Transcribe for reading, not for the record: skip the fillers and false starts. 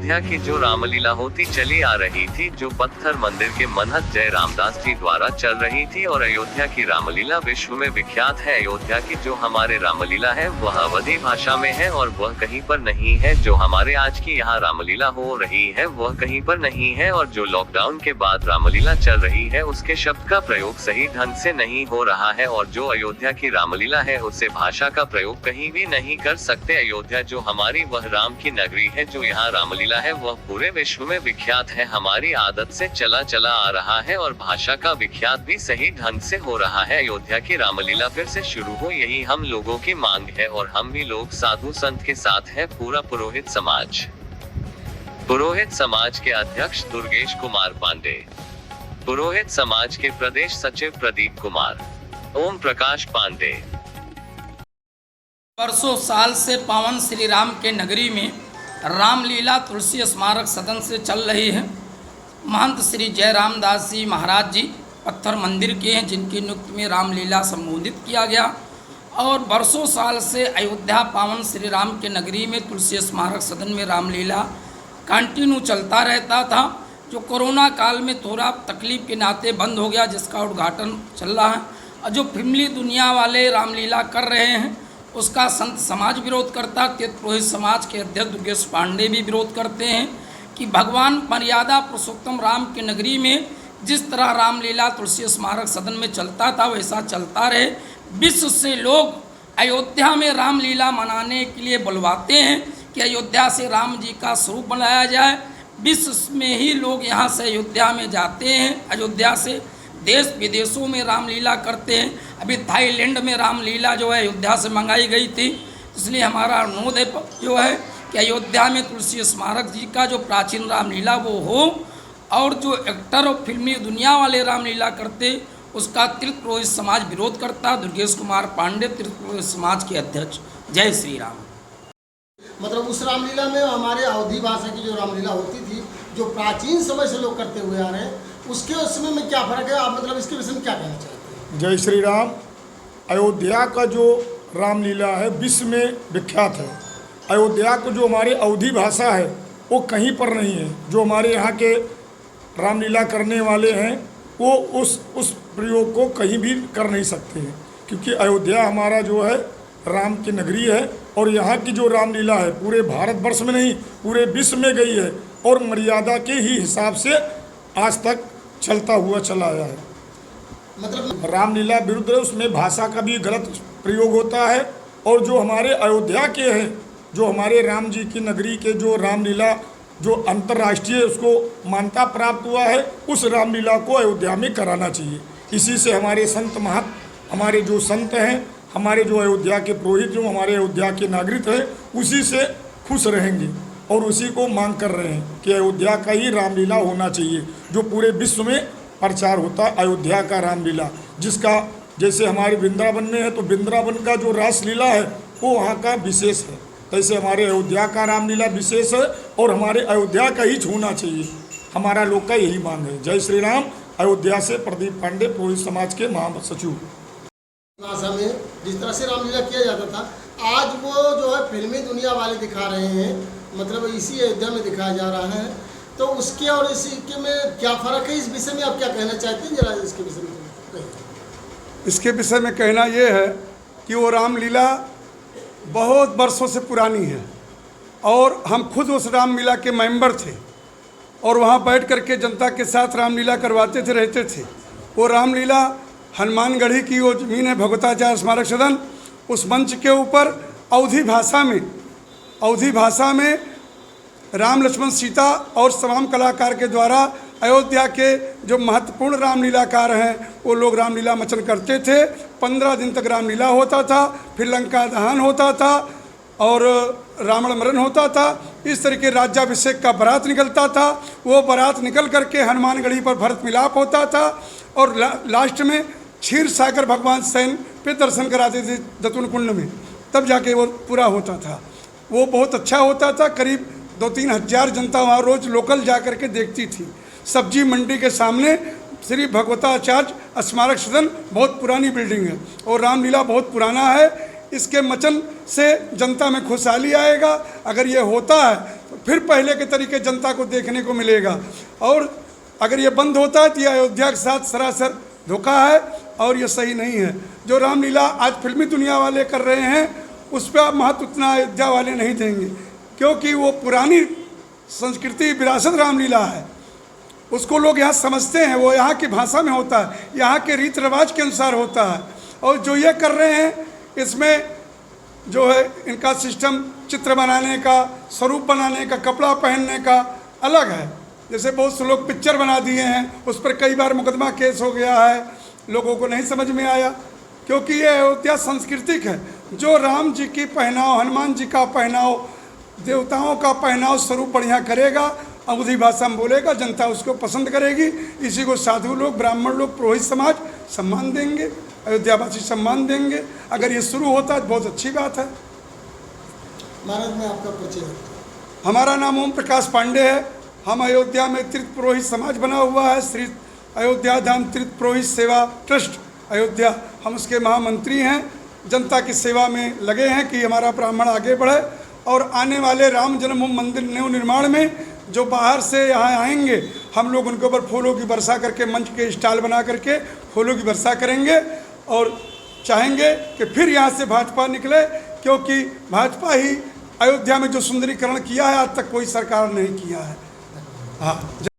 अयोध्या की जो रामलीला होती चली आ रही थी, जो पत्थर मंदिर के मनहत जय रामदास जी द्वारा चल रही थी, और अयोध्या की रामलीला विश्व में विख्यात है। अयोध्या की जो हमारे रामलीला है वह अवधी भाषा में है और वह कहीं पर नहीं है। जो हमारे आज की यहाँ रामलीला हो रही है वह कहीं पर नहीं है, और जो लॉकडाउन के बाद रामलीला चल रही है उसके शब्द का प्रयोग सही ढंग से नहीं हो रहा है, और जो अयोध्या की रामलीला है उससे भाषा का प्रयोग कहीं भी नहीं कर सकते। अयोध्या जो हमारी वह राम की नगरी है, जो यहाँ रामलीला है वह पूरे विश्व में विख्यात है। हमारी आदत से चला चला आ रहा है और भाषा का विख्यात भी सही ढंग से हो रहा है। अयोध्या की रामलीला फिर से शुरू हो, यही हम लोगों की मांग है, और हम भी लोग साधु संत के साथ है, पूरा पुरोहित समाज। पुरोहित समाज के अध्यक्ष दुर्गेश कुमार पांडे, पुरोहित समाज के प्रदेश सचिव प्रदीप कुमार, ओम प्रकाश पांडे। वर्षों साल से पावन श्री राम के नगरी में रामलीला तुलसी स्मारक सदन से चल रही है। महंत श्री जय रामदास जी महाराज जी पत्थर मंदिर के हैं, जिनकी नियुक्ति में रामलीला संबोधित किया गया, और वर्षों साल से अयोध्या पावन श्री राम के नगरी में तुलसी स्मारक सदन में रामलीला कंटिन्यू चलता रहता था, जो कोरोना काल में थोड़ा तकलीफ के नाते बंद हो गया, जिसका उद्घाटन चल रहा है। और जो फिल्मी दुनिया वाले रामलीला कर रहे हैं उसका संत समाज विरोध करता है। पुरोहित समाज के अध्यक्ष दुर्गेश पांडे भी विरोध करते हैं कि भगवान मर्यादा पुरुषोत्तम राम की नगरी में जिस तरह रामलीला तुलसी स्मारक सदन में चलता था वैसा चलता रहे। विश्व से लोग अयोध्या में रामलीला मनाने के लिए बुलवाते हैं कि अयोध्या से राम जी का स्वरूप बनाया जाए। विश्व में ही लोग यहाँ से अयोध्या में जाते हैं, अयोध्या से देश विदेशों में रामलीला करते हैं। अभी थाईलैंड में रामलीला जो है अयोध्या से मंगाई गई थी, इसलिए हमारा अनुरोध है जो है कि अयोध्या में तुलसी स्मारक जी का जो प्राचीन रामलीला वो हो, और जो एक्टर और फिल्मी दुनिया वाले रामलीला करते उसका तीर्थ पुरोहित समाज विरोध करता। दुर्गेश कुमार पांडे, तीर्थ पुरोहित समाज के अध्यक्ष। जय श्री राम। मतलब उस रामलीला में हमारे अवधी भाषा की जो रामलीला होती थी, जो प्राचीन समय से लोग करते हुए आ रहे हैं, उसके उसमें में क्या फ़र्क है? आप मतलब इसके विषय में क्या कहना चाहते हैं? जय श्री राम। अयोध्या का जो रामलीला है विश्व में विख्यात है। अयोध्या को जो हमारे अवधी भाषा है वो कहीं पर नहीं है। जो हमारे यहाँ के रामलीला करने वाले हैं वो उस प्रयोग को कहीं भी कर नहीं सकते हैं, क्योंकि अयोध्या हमारा जो है राम की नगरी है, और यहाँ की जो रामलीला है पूरे भारतवर्ष में नहीं पूरे विश्व में गई है, और मर्यादा के ही हिसाब से आज तक चलता हुआ चला आया है। मतलब रामलीला विरुद्ध है, उसमें भाषा का भी गलत प्रयोग होता है। और जो हमारे अयोध्या के हैं, जो हमारे राम जी की नगरी के जो रामलीला जो अंतर्राष्ट्रीय उसको मान्यता प्राप्त हुआ है, उस रामलीला को अयोध्या में कराना चाहिए। इसी से हमारे संत महत, हमारे जो संत हैं, हमारे जो अयोध्या के पुरोहित, जो हमारे अयोध्या के नागरिक हैं, उसी से खुश रहेंगे और उसी को मांग कर रहे हैं कि अयोध्या का ही रामलीला होना चाहिए, जो पूरे विश्व में प्रचार होता है अयोध्या का रामलीला। जिसका जैसे हमारे वृंदावन में है तो वृंदावन का जो रासलीला है वो वहाँ का विशेष है, तैसे हमारे अयोध्या का रामलीला विशेष है, और हमारे अयोध्या का ही होना चाहिए। हमारा लोग का यही मांग है। जय श्री राम। अयोध्या से प्रदीप पांडे, पुरोहित समाज के महासचिव। भाषा में जिस तरह से रामलीला किया जाता था, आज वो जो है फिल्मी दुनिया वाले दिखा रहे हैं, मतलब इसी अयोध्या में दिखाया जा रहा है, तो उसके और इसके में क्या फ़र्क है? इस विषय में आप क्या कहना चाहते हैं? जरा इसके विषय में इसके विषय में कहना ये है कि वो रामलीला बहुत वर्षों से पुरानी है, और हम खुद उस रामलीला के मेंबर थे, और वहाँ बैठ कर के जनता के साथ रामलीला करवाते थे, रहते थे। वो रामलीला हनुमानगढ़ी की वो ज़मीन है भगवताचार्य स्मारक सदन, उस मंच के ऊपर अवधी भाषा में राम लक्ष्मण सीता और तमाम कलाकार के द्वारा अयोध्या के जो महत्वपूर्ण रामलीलाकार हैं वो लोग रामलीला मचन करते थे। 15 दिन तक रामलीला होता था, फिर लंका दहन होता था और रावण मरण होता था। इस तरीके राज्याभिषेक का बारात निकलता था, वो बारात निकल करके हनुमानगढ़ी पर भरत मिलाप होता था, और लास्ट में क्षीर सागर भगवान सैन पे दर्शन कराते थे दतुन कुंड में, तब जाके वो पूरा होता था। वो बहुत अच्छा होता था। करीब 2-3 हज़ार जनता वहाँ रोज़ लोकल जा कर के देखती थी। सब्जी मंडी के सामने श्री भगवताचार्य स्मारक सदन बहुत पुरानी बिल्डिंग है, और रामलीला बहुत पुराना है। इसके मचन से जनता में खुशहाली आएगा। अगर ये होता है तो फिर पहले के तरीके जनता को देखने को मिलेगा, और अगर ये बंद होता है तो ये अयोध्या के साथ सरासर धोखा है और ये सही नहीं है। जो रामलीला आज फिल्मी दुनिया वाले कर रहे हैं उस पर महत्व उतना अयोध्या वाले नहीं देंगे, क्योंकि वो पुरानी संस्कृति विरासत रामलीला है, उसको लोग यहाँ समझते हैं। वो यहाँ की भाषा में होता है, यहाँ के रीति रिवाज के अनुसार होता है। और जो ये कर रहे हैं इसमें जो है इनका सिस्टम चित्र बनाने का, स्वरूप बनाने का, कपड़ा पहनने का अलग है। जैसे बहुत से लोग पिक्चर बना दिए हैं, उस पर कई बार मुकदमा केस हो गया है, लोगों को नहीं समझ में आया, क्योंकि ये अयोध्या सांस्कृतिक है। जो राम जी की पहनाव, हनुमान जी का पहनाव, देवताओं का पहनाव स्वरूप बढ़िया करेगा, अवधी भाषा में बोलेगा, जनता उसको पसंद करेगी। इसी को साधु लोग, ब्राह्मण लोग, पुरोहित समाज सम्मान देंगे, अयोध्यावासी सम्मान देंगे। अगर ये शुरू होता है तो बहुत अच्छी बात है। महाराज में आपका परिचय? हमारा नाम ओम प्रकाश पांडे है। हम अयोध्या में तीर्थ पुरोहित समाज बना हुआ है, श्री अयोध्या धाम तीर्थ पुरोहित सेवा ट्रस्ट अयोध्या, हम उसके महामंत्री हैं। जनता की सेवा में लगे हैं कि हमारा ब्राह्मण आगे बढ़े, और आने वाले राम जन्मभूमि मंदिर नव निर्माण में जो बाहर से यहाँ आएंगे, हम लोग उनके ऊपर फूलों की वर्षा करके, मंच के स्टॉल बना करके फूलों की वर्षा करेंगे, और चाहेंगे कि फिर यहाँ से भाजपा निकले, क्योंकि भाजपा ही अयोध्या में जो सुंदरीकरण किया है आज तक कोई सरकार नहीं किया है। हाँ।